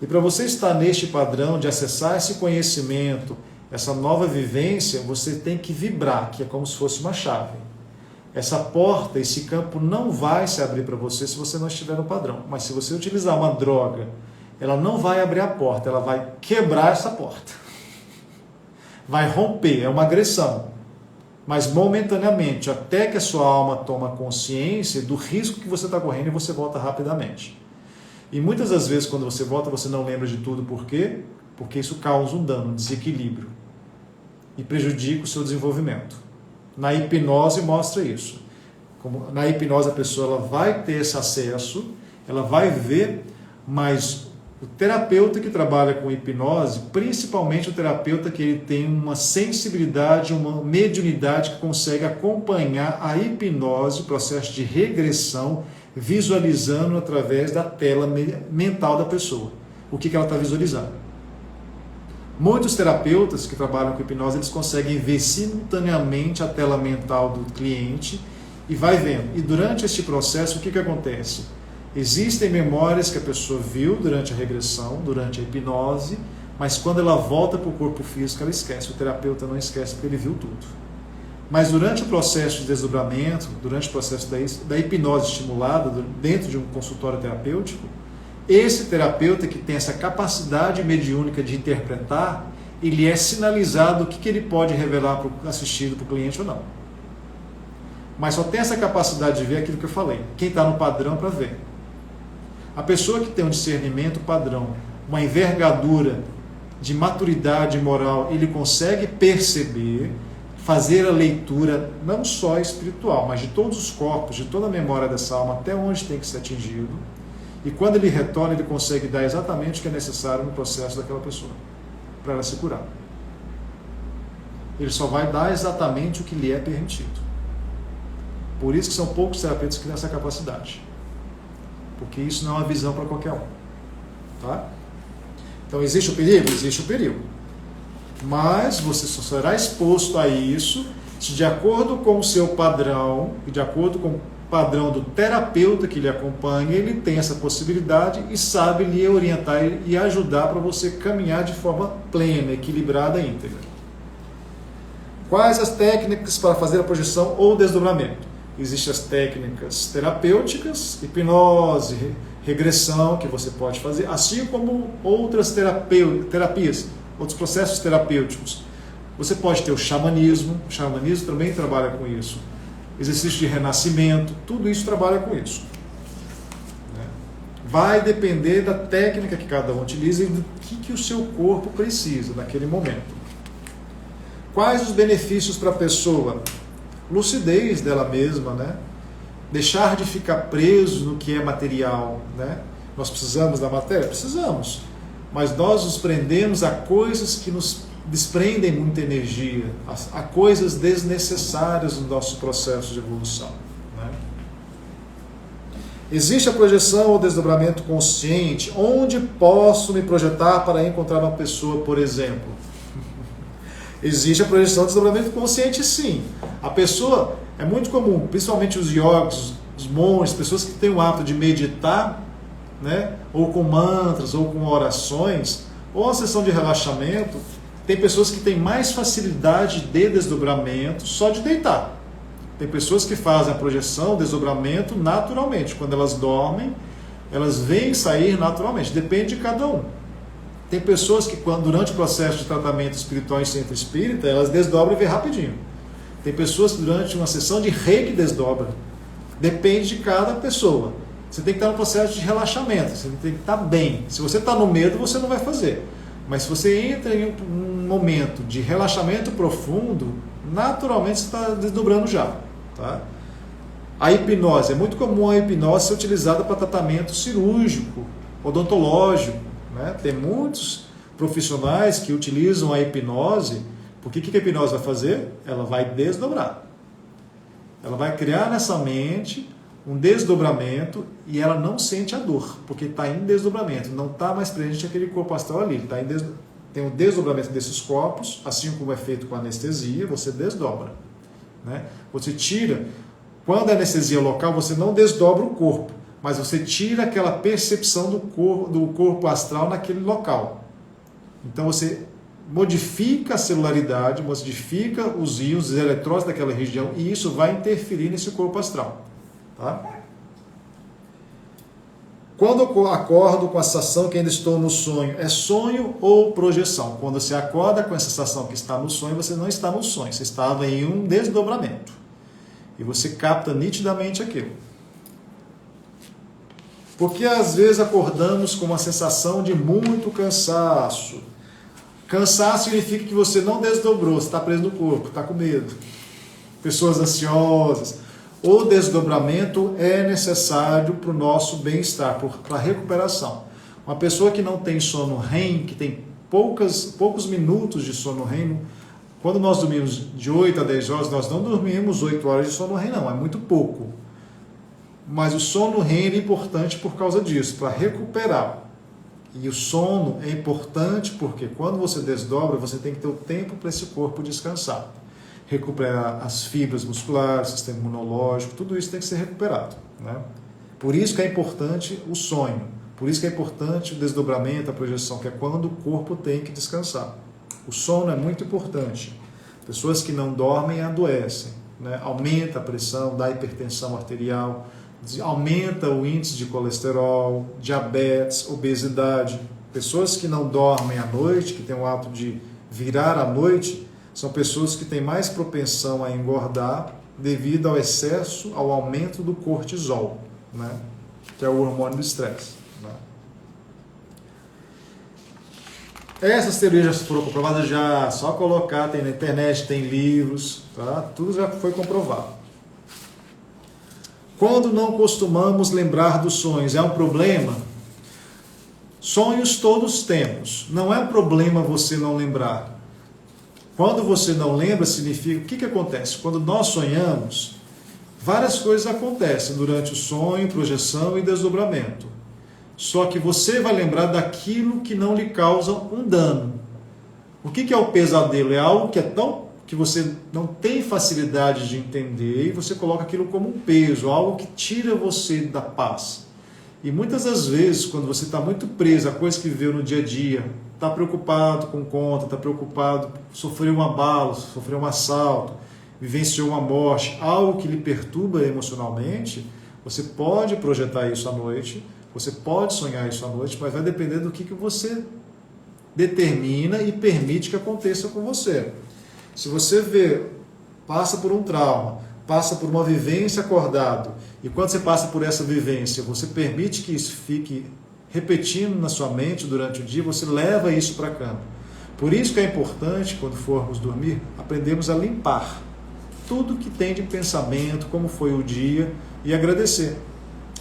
S1: E para você estar neste padrão de acessar esse conhecimento, essa nova vivência, você tem que vibrar, que é como se fosse uma chave. Essa porta, esse campo não vai se abrir para você se você não estiver no padrão. Mas se você utilizar uma droga, ela não vai abrir a porta, ela vai quebrar essa porta. Vai romper, é uma agressão. Mas momentaneamente, até que a sua alma toma consciência do risco que você está correndo e você volta rapidamente. E muitas das vezes quando você volta, você não lembra de tudo. Por quê? Porque isso causa um dano, um desequilíbrio. E prejudica o seu desenvolvimento. Na hipnose mostra isso. Na hipnose a pessoa ela vai ter esse acesso, ela vai ver, mas o terapeuta que trabalha com hipnose, principalmente o terapeuta que ele tem uma sensibilidade, uma mediunidade que consegue acompanhar a hipnose, o processo de regressão, visualizando através da tela mental da pessoa. O que ela está visualizando. Muitos terapeutas que trabalham com hipnose, eles conseguem ver simultaneamente a tela mental do cliente e vai vendo. E durante este processo, o que acontece? Existem memórias que a pessoa viu durante a regressão, durante a hipnose, mas quando ela volta para o corpo físico, ela esquece. O terapeuta não esquece porque ele viu tudo. Mas durante o processo de desdobramento, durante o processo da hipnose estimulada, dentro de um consultório terapêutico, esse terapeuta que tem essa capacidade mediúnica de interpretar, ele é sinalizado o que ele pode revelar para o assistido, para o cliente ou não. Mas só tem essa capacidade de ver aquilo que eu falei. Quem está no padrão para ver. A pessoa que tem um discernimento padrão, uma envergadura de maturidade moral, ele consegue perceber, fazer a leitura não só espiritual, mas de todos os corpos, de toda a memória dessa alma, até onde tem que ser atingido. E quando ele retorna, ele consegue dar exatamente o que é necessário no processo daquela pessoa, para ela se curar. Ele só vai dar exatamente o que lhe é permitido. Por isso que são poucos terapeutas que têm essa capacidade. Porque isso não é uma visão para qualquer um. Tá? Então existe o perigo? Existe o perigo. Mas você só será exposto a isso se de acordo com o seu padrão e de acordo com o padrão do terapeuta que lhe acompanha, ele tem essa possibilidade e sabe lhe orientar e ajudar para você caminhar de forma plena, equilibrada e íntegra. Quais as técnicas para fazer a projeção ou desdobramento? Existem as técnicas terapêuticas, hipnose, regressão, que você pode fazer, assim como outras terapias, outros processos terapêuticos. Você pode ter o xamanismo também trabalha com isso. Exercício de renascimento, tudo isso trabalha com isso. Vai depender da técnica que cada um utiliza e do que o seu corpo precisa naquele momento. Quais os benefícios para a pessoa? Lucidez dela mesma, né? Deixar de ficar preso no que é material, né? Nós precisamos da matéria? Precisamos. Mas nós nos prendemos a coisas que nos desprendem muita energia, há coisas desnecessárias no nosso processo de evolução, né? Existe a projeção ou desdobramento consciente, onde posso me projetar para encontrar uma pessoa, por exemplo. Existe a projeção e desdobramento consciente, sim. A pessoa, é muito comum, principalmente os yogis, os monges, pessoas que têm o hábito de meditar, né, ou com mantras, ou com orações, ou a sessão de relaxamento, tem pessoas que têm mais facilidade de desdobramento só de deitar. Tem pessoas que fazem a projeção, o desdobramento naturalmente. Quando elas dormem, elas veem sair naturalmente. Depende de cada um. Tem pessoas que, durante o processo de tratamento espiritual em centro espírita, elas desdobram e vê rapidinho. Tem pessoas que, durante uma sessão de reiki, desdobram. Depende de cada pessoa. Você tem que estar no processo de relaxamento. Você tem que estar bem. Se você está no medo, você não vai fazer. Mas se você entra em um momento de relaxamento profundo, naturalmente você está desdobrando já. Tá? A hipnose, é muito comum a hipnose ser utilizada para tratamento cirúrgico, odontológico, né? Tem muitos profissionais que utilizam a hipnose, porque o que a hipnose vai fazer? Ela vai desdobrar. Ela vai criar nessa mente um desdobramento e ela não sente a dor, porque está em desdobramento, não está mais presente aquele corpo astral ali, tem um desdobramento desses corpos, assim como é feito com anestesia, você desdobra, né? Você tira, quando é anestesia local, você não desdobra o corpo, mas você tira aquela percepção do corpo astral naquele local. Então você modifica a celularidade, modifica os íons, os eletrólitos daquela região, e isso vai interferir nesse corpo astral. Tá? Quando eu acordo com a sensação que ainda estou no sonho, é sonho ou projeção? Quando você acorda com a sensação que está no sonho, você não está no sonho, você estava em um desdobramento. E você capta nitidamente aquilo. Porque às vezes acordamos com uma sensação de muito cansaço. Cansaço significa que você não desdobrou, você está preso no corpo, está com medo. Pessoas ansiosas. O desdobramento é necessário para o nosso bem-estar, para a recuperação. Uma pessoa que não tem sono REM, que tem poucos minutos de sono REM, quando nós dormimos de 8 a 10 horas, nós não dormimos 8 horas de sono REM, não, é muito pouco. Mas o sono REM é importante por causa disso, para recuperar. E o sono é importante porque quando você desdobra, você tem que ter o tempo para esse corpo descansar. Recuperar as fibras musculares, sistema imunológico, tudo isso tem que ser recuperado, né? Por isso que é importante o sonho, por isso que é importante o desdobramento, a projeção, que é quando o corpo tem que descansar. O sono é muito importante. Pessoas que não dormem adoecem, né? Aumenta a pressão, dá hipertensão arterial, aumenta o índice de colesterol, diabetes, obesidade. Pessoas que não dormem à noite, que têm o hábito de virar à noite, são pessoas que têm mais propensão a engordar devido ao excesso, ao aumento do cortisol, né? Que é o hormônio do estresse. Né? Essas teorias já foram comprovadas, já só colocar, tem na internet, tem livros, tá? Tudo já foi comprovado. Quando não costumamos lembrar dos sonhos, é um problema? Sonhos todos temos, não é um problema você não lembrar. Quando você não lembra, significa... O que acontece? Quando nós sonhamos, várias coisas acontecem durante o sonho, projeção e desdobramento. Só que você vai lembrar daquilo que não lhe causa um dano. O que é o pesadelo? É algo que é tão... que você não tem facilidade de entender e você coloca aquilo como um peso, algo que tira você da paz. E muitas das vezes, quando você está muito preso a coisa que viveu no dia a dia, está preocupado com conta, está preocupado, sofreu um abalo, sofreu um assalto, vivenciou uma morte, algo que lhe perturba emocionalmente, você pode projetar isso à noite, você pode sonhar isso à noite, mas vai depender do que você determina e permite que aconteça com você. Se você passa por um trauma, passa por uma vivência acordado, e quando você passa por essa vivência, você permite que isso fique repetindo na sua mente durante o dia, você leva isso para a cama. Por isso que é importante, quando formos dormir, aprendermos a limpar tudo que tem de pensamento, como foi o dia, e agradecer.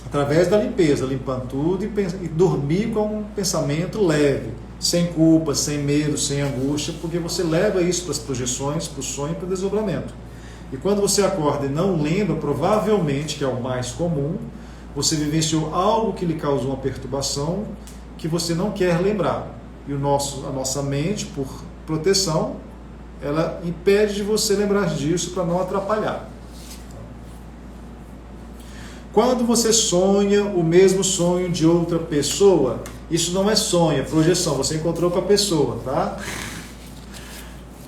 S1: Através da limpeza, limpando tudo e dormir com um pensamento leve, sem culpa, sem medo, sem angústia, porque você leva isso para as projeções, para o sonho e para o desdobramento. E quando você acorda e não lembra, provavelmente, que é o mais comum, você vivenciou algo que lhe causou uma perturbação que você não quer lembrar. E a nossa mente, por proteção, ela impede de você lembrar disso para não atrapalhar. Quando você sonha o mesmo sonho de outra pessoa, isso não é sonho, é projeção. Você encontrou com a pessoa, tá?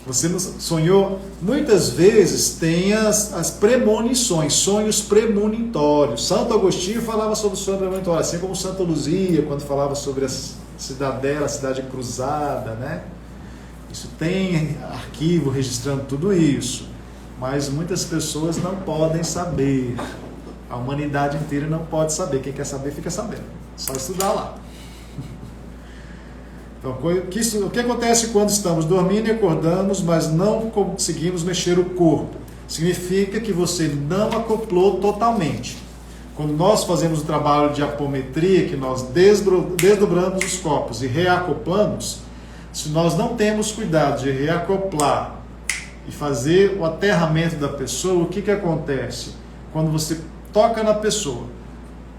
S1: Você sonhou, muitas vezes tem as premonições, sonhos premonitórios. Santo Agostinho falava sobre o sonho premonitório, assim como Santa Luzia, quando falava sobre a cidadela, a cidade cruzada, né? Isso tem arquivo registrando tudo isso, mas muitas pessoas não podem saber. A humanidade inteira não pode saber. Quem quer saber, fica sabendo. Só estudar lá. Então, o que acontece quando estamos dormindo e acordamos, mas não conseguimos mexer o corpo? Significa que você não acoplou totalmente. Quando nós fazemos o trabalho de apometria, que nós desdobramos os corpos e reacoplamos, se nós não temos cuidado de reacoplar e fazer o aterramento da pessoa, o que acontece? Quando você toca na pessoa,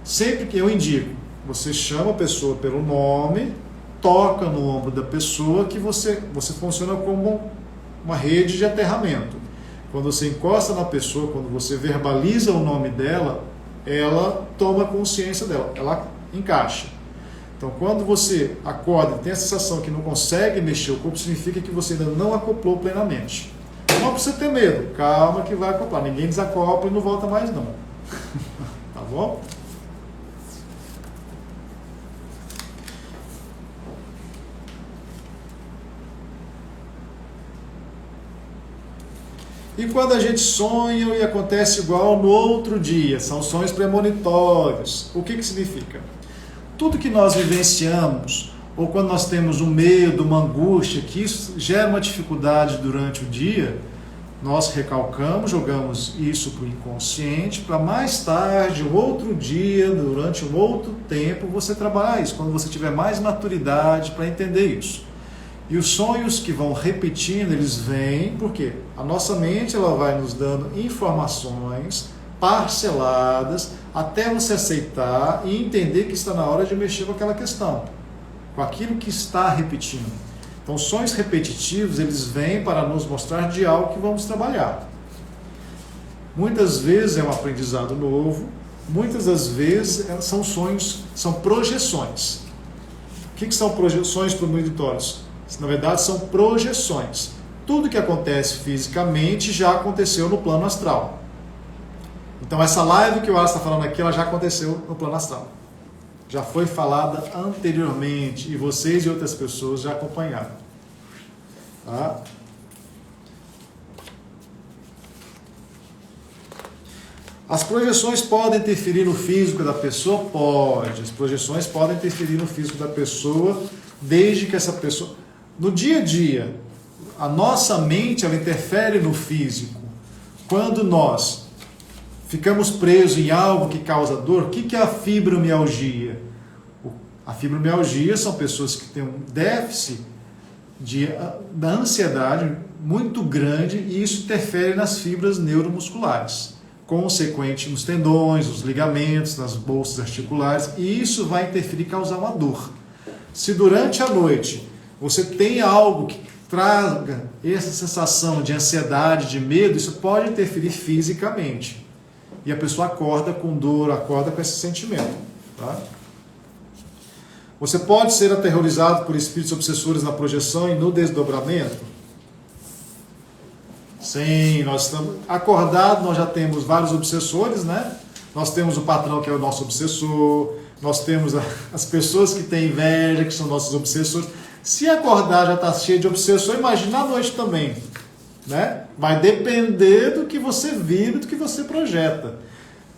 S1: sempre que eu indico, você chama a pessoa pelo nome, toca no ombro da pessoa, que você funciona como uma rede de aterramento. Quando você encosta na pessoa, quando você verbaliza o nome dela, ela toma consciência dela, ela encaixa. Então, quando você acorda e tem a sensação que não consegue mexer o corpo, significa que você ainda não acoplou plenamente. Não precisa ter medo, calma que vai acoplar. Ninguém desacopla e não volta mais não. Tá bom? E quando a gente sonha e acontece igual no outro dia, são sonhos premonitórios. O que significa? Tudo que nós vivenciamos, ou quando nós temos um medo, uma angústia, que isso gera uma dificuldade durante o dia, nós recalcamos, jogamos isso para o inconsciente, para mais tarde, um outro dia, durante um outro tempo, você trabalhar isso, quando você tiver mais maturidade para entender isso. E os sonhos que vão repetindo, eles vêm, porque a nossa mente ela vai nos dando informações parceladas, até você aceitar e entender que está na hora de mexer com aquela questão, com aquilo que está repetindo. Então, sonhos repetitivos, eles vêm para nos mostrar de algo que vamos trabalhar. Muitas vezes é um aprendizado novo, muitas das vezes são sonhos, são projeções. O que são projeções premonitórias? Na verdade, são projeções. Tudo que acontece fisicamente já aconteceu no plano astral. Então, essa live que o Ara está falando aqui, ela já aconteceu no plano astral. Já foi falada anteriormente e vocês e outras pessoas já acompanharam. Tá? As projeções podem interferir no físico da pessoa? Pode. As projeções podem interferir no físico da pessoa, desde que essa pessoa... No dia a dia, a nossa mente ela interfere no físico. Quando nós ficamos presos em algo que causa dor, o que é a fibromialgia? A fibromialgia são pessoas que têm um déficit da ansiedade muito grande e isso interfere nas fibras neuromusculares, consequente nos tendões, nos ligamentos, nas bolsas articulares, e isso vai interferir e causar uma dor. Se durante a noite você tem algo que traga essa sensação de ansiedade, de medo, isso pode interferir fisicamente. E a pessoa acorda com dor, acorda com esse sentimento. Tá? Você pode ser aterrorizado por espíritos obsessores na projeção e no desdobramento? Sim, nós estamos acordados, nós já temos vários obsessores, né? Nós temos o patrão que é o nosso obsessor, nós temos as pessoas que têm inveja, que são nossos obsessores. Se acordar já está cheio de obsessor, imagina à noite também. Né? Vai depender do que você vibra, do que você projeta.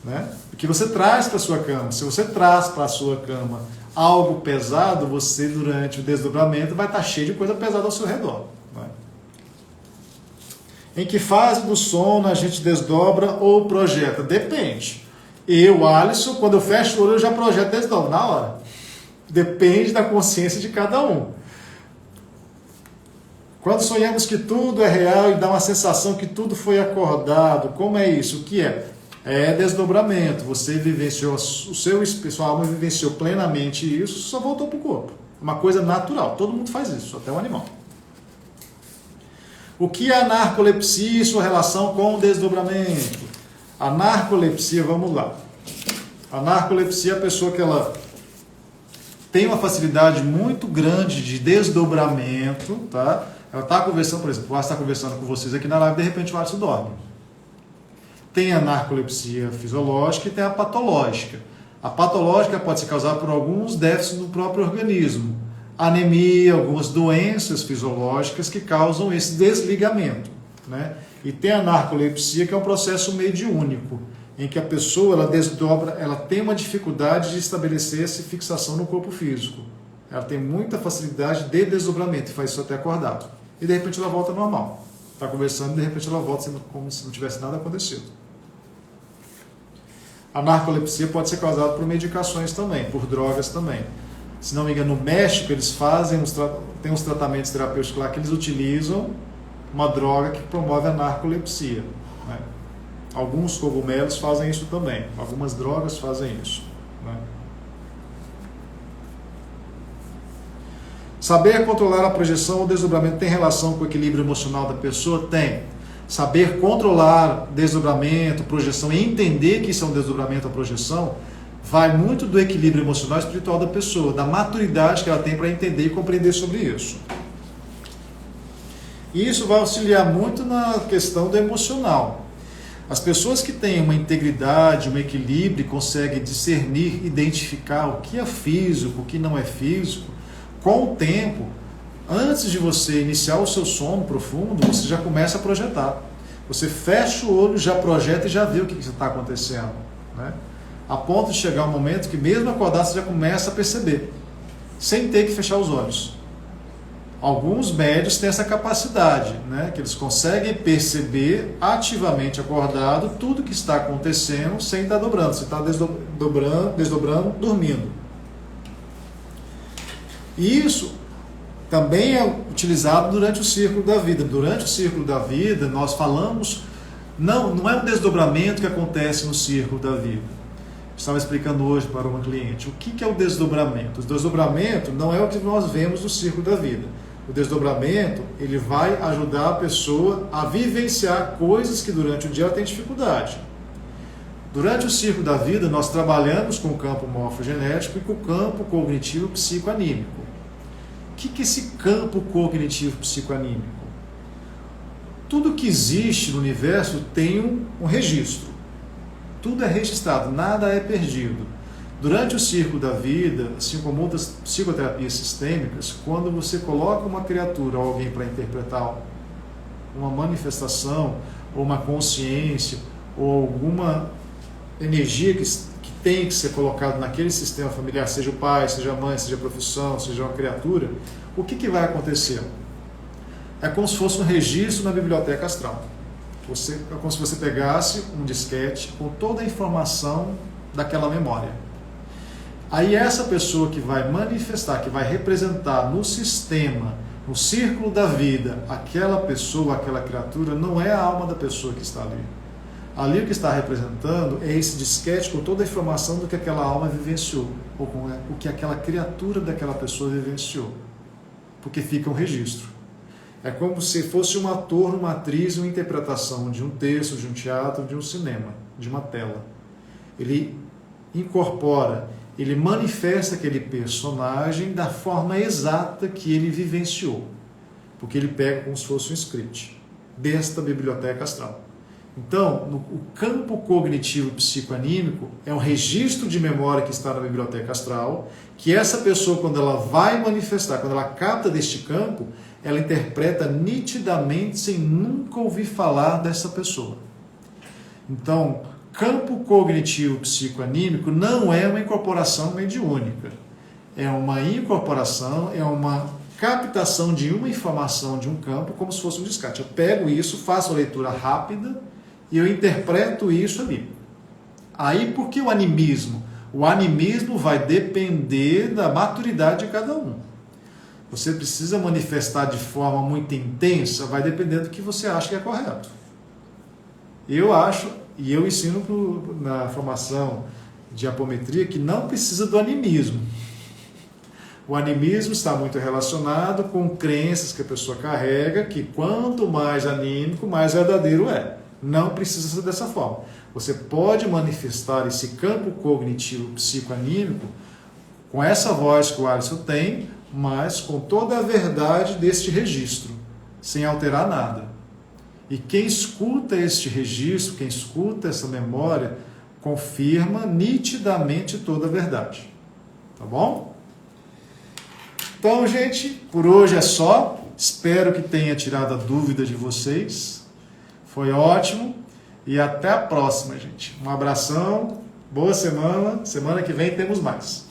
S1: Né? O que você traz para a sua cama. Se você traz para a sua cama algo pesado, você durante o desdobramento vai estar cheio de coisa pesada ao seu redor. Né? Em que fase do sono a gente desdobra ou projeta? Depende. Eu, Alisson, quando eu fecho o olho, eu já projeto e desdobro na hora. Depende da consciência de cada um. Quando sonhamos que tudo é real e dá uma sensação que tudo foi acordado, como é isso? O que é? É desdobramento. Você vivenciou, sua alma vivenciou plenamente isso, só voltou para o corpo. Uma coisa natural. Todo mundo faz isso, até o animal. O que é a narcolepsia e sua relação com o desdobramento? A narcolepsia, vamos lá. A narcolepsia é a pessoa que ela tem uma facilidade muito grande de desdobramento, tá? Ela está conversando, por exemplo, o Arthur está conversando com vocês aqui na live, de repente o Arthur dorme. Tem a narcolepsia fisiológica e tem a patológica. A patológica pode ser causada por alguns déficits no próprio organismo. Anemia, algumas doenças fisiológicas que causam esse desligamento, né? E tem a narcolepsia, que é um processo mediúnico, em que a pessoa ela desdobra, ela tem uma dificuldade de estabelecer essa fixação no corpo físico. Ela tem muita facilidade de desdobramento e faz isso até acordado. E de repente ela volta normal. Está conversando e de repente ela volta como se não tivesse nada acontecido. A narcolepsia pode ser causada por medicações também, por drogas também. Se não me engano, no México eles tem uns tratamentos terapêuticos lá que eles utilizam uma droga que promove a narcolepsia, né? Alguns cogumelos fazem isso também, algumas drogas fazem isso, né? Saber controlar a projeção ou desdobramento tem relação com o equilíbrio emocional da pessoa? Tem. Saber controlar desdobramento, projeção e entender que isso é um desdobramento ou projeção vai muito do equilíbrio emocional e espiritual da pessoa, da maturidade que ela tem para entender e compreender sobre isso. E isso vai auxiliar muito na questão do emocional. As pessoas que têm uma integridade, um equilíbrio, conseguem discernir, identificar o que é físico, o que não é físico, com o tempo, antes de você iniciar o seu sono profundo, você já começa a projetar. Você fecha o olho, já projeta e já vê o que está acontecendo, né? A ponto de chegar um momento que mesmo acordado você já começa a perceber, sem ter que fechar os olhos. Alguns médios têm essa capacidade, né? Que eles conseguem perceber ativamente acordado tudo que está acontecendo sem estar dobrando. Você está desdobrando, dormindo. E isso também é utilizado durante o círculo da vida. Durante o círculo da vida, nós falamos, não é um desdobramento que acontece no círculo da vida. Estava explicando hoje para uma cliente o que é o desdobramento. O desdobramento não é o que nós vemos no círculo da vida. O desdobramento, ele vai ajudar a pessoa a vivenciar coisas que durante o dia ela tem dificuldade. Durante o círculo da vida, nós trabalhamos com o campo morfogenético e com o campo cognitivo psicoanímico. O que é esse campo cognitivo psicoanímico? Tudo que existe no universo tem um registro. Tudo é registrado, nada é perdido. Durante o círculo da vida, assim como outras psicoterapias sistêmicas, quando você coloca uma criatura ou alguém para interpretar uma manifestação, ou uma consciência, ou alguma energia que tem que ser colocada naquele sistema familiar, seja o pai, seja a mãe, seja a profissão, seja uma criatura, o que vai acontecer? É como se fosse um registro na biblioteca astral. É como se você pegasse um disquete com toda a informação daquela memória. Aí essa pessoa que vai manifestar, que vai representar no sistema, no círculo da vida, aquela pessoa, aquela criatura, não é a alma da pessoa que está ali. Ali o que está representando é esse disquete com toda a informação do que aquela alma vivenciou, ou com o que aquela criatura daquela pessoa vivenciou. Porque fica um registro. É como se fosse um ator, uma atriz, uma interpretação de um texto, de um teatro, de um cinema, de uma tela. Ele incorpora, ele manifesta aquele personagem da forma exata que ele vivenciou. Porque ele pega como se fosse um script desta biblioteca astral. Então, o campo cognitivo psicoanímico é um registro de memória que está na biblioteca astral, que essa pessoa, quando ela vai manifestar, quando ela capta deste campo, ela interpreta nitidamente sem nunca ouvir falar dessa pessoa. Então, campo cognitivo psicoanímico não é uma incorporação mediúnica. É uma incorporação, é uma captação de uma informação de um campo como se fosse um descarte. Eu pego isso, faço a leitura rápida e eu interpreto isso ali. Aí, por que o animismo? O animismo vai depender da maturidade de cada um. Você precisa manifestar de forma muito intensa? Vai depender do que você acha que é correto. Eu acho, e eu ensino na formação de apometria, que não precisa do animismo. O animismo está muito relacionado com crenças que a pessoa carrega, que quanto mais anímico, mais verdadeiro é. Não precisa ser dessa forma. Você pode manifestar esse campo cognitivo psicoanímico com essa voz que o Alisson tem, mas com toda a verdade deste registro, sem alterar nada. E quem escuta este registro, quem escuta essa memória, confirma nitidamente toda a verdade. Tá bom? Então, gente, por hoje é só. Espero que tenha tirado a dúvida de vocês. Foi ótimo. E até a próxima, gente. Um abração, boa semana. Semana que vem temos mais.